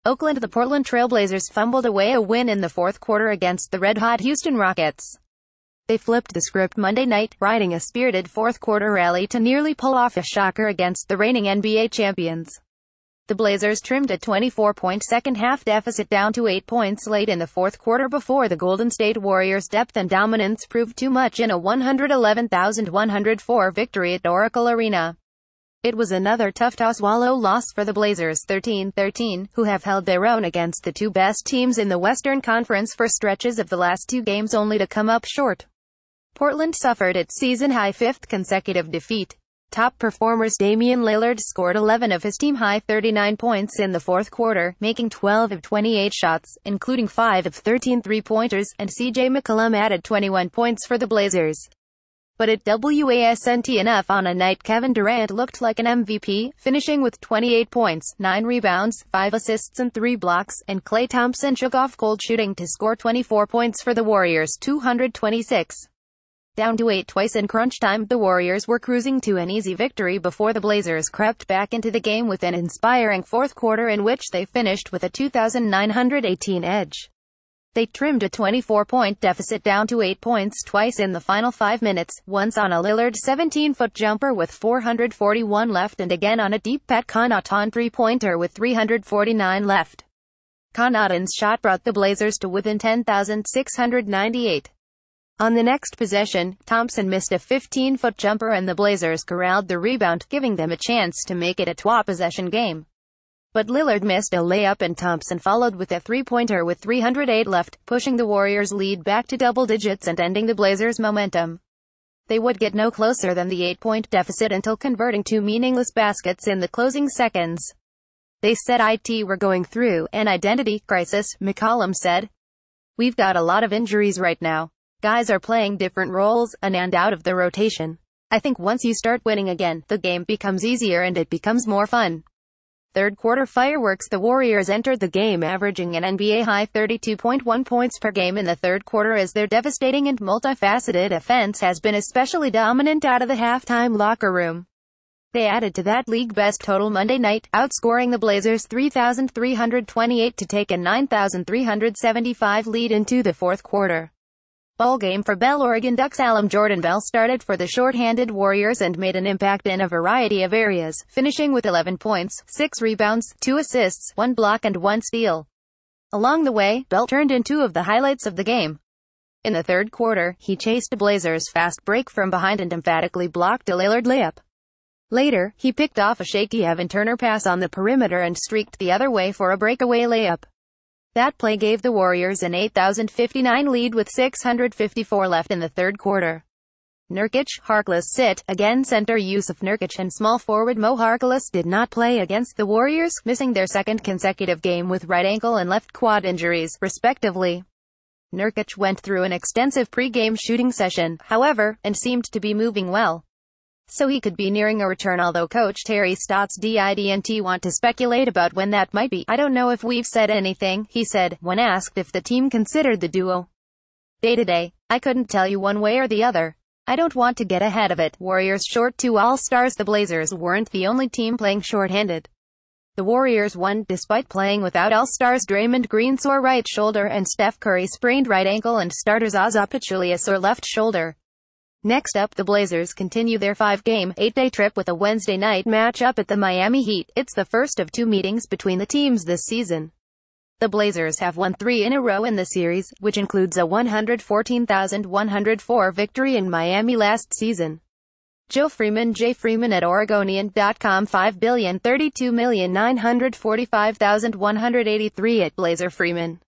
Oakland. The Portland Trail Blazers fumbled away a win in the fourth quarter against the red-hot Houston Rockets. They flipped the script Monday night, riding a spirited fourth-quarter rally to nearly pull off a shocker against the reigning NBA champions. The Blazers trimmed a 24-point second-half deficit down to 8 points late in the fourth quarter before the Golden State Warriors' depth and dominance proved too much in a 111,104 victory at Oracle Arena. It was another tough-to-swallow loss for the Blazers 13-13, who have held their own against the two best teams in the Western Conference for stretches of the last two games only to come up short. Portland suffered its season-high fifth consecutive defeat. Top performers Damian Lillard scored 11 of his team-high 39 points in the fourth quarter, making 12 of 28 shots, including 5 of 13 three-pointers, and C.J. McCollum added 21 points for the Blazers. But it wasn't enough on a night Kevin Durant looked like an MVP, finishing with 28 points, 9 rebounds, 5 assists and 3 blocks, and Klay Thompson shook off cold shooting to score 24 points for the Warriors' 226. Down to 8 twice in crunch time, the Warriors were cruising to an easy victory before the Blazers crept back into the game with an inspiring fourth quarter in which they finished with a 2,918 edge. They trimmed a 24-point deficit down to 8 points twice in the final 5 minutes, once on a Lillard 17-foot jumper with 441 left and again on a deep Pat Connaughton three-pointer with 349 left. Connaughton's shot brought the Blazers to within 10,698. On the next possession, Thompson missed a 15-foot jumper and the Blazers corralled the rebound, giving them a chance to make it a two-possession game. But Lillard missed a layup and Thompson followed with a three-pointer with 308 left, pushing the Warriors' lead back to double digits and ending the Blazers' momentum. They would get no closer than the 8-point deficit until converting 2 meaningless baskets in the closing seconds. They said we're going through an identity crisis, McCollum said. We've got a lot of injuries right now. Guys are playing different roles, in and out of the rotation. I think once you start winning again, the game becomes easier and it becomes more fun. Third quarter fireworks. The Warriors entered the game averaging an NBA-high 32.1 points per game in the third quarter as their devastating and multifaceted offense has been especially dominant out of the halftime locker room. They added to that league-best total Monday night, outscoring the Blazers 3,328 to take a 9,375 lead into the fourth quarter. Ball game for Bell. Oregon Ducks alum Jordan Bell started for the short-handed Warriors and made an impact in a variety of areas, finishing with 11 points, 6 rebounds, 2 assists, 1 block and 1 steal. Along the way, Bell turned in 2 of the highlights of the game. In the third quarter, he chased a Blazers fast break from behind and emphatically blocked a Lillard layup. Later, he picked off a shaky Evan Turner pass on the perimeter and streaked the other way for a breakaway layup. That play gave the Warriors an 8,059 lead with 654 left in the third quarter. Nurkic, Harkless sit, again center Yusuf Nurkic and small forward Mo Harkless did not play against the Warriors, missing their second consecutive game with right ankle and left quad injuries, respectively. Nurkic went through an extensive pre-game shooting session, however, and seemed to be moving well. So he could be nearing a return, although Coach Terry Stotts didn't want to speculate about when that might be. I don't know if we've said anything, he said, when asked if the team considered the duo day-to-day. I couldn't tell you one way or the other. I don't want to get ahead of it. Warriors short 2 All-Stars. The Blazers weren't the only team playing short-handed. The Warriors won, despite playing without All-Stars Draymond Green sore right shoulder and Steph Curry sprained right ankle and starters Zaza Pachulia sore left shoulder. Next up, the Blazers continue their 5-game, 8-day trip with a Wednesday night matchup at the Miami Heat. It's the first of 2 meetings between the teams this season. The Blazers have won 3 in a row in the series, which includes a 114,104 victory in Miami last season. Joe Freeman, J. Freeman at Oregonian.com. $5,032,945,183 at Blazer Freeman.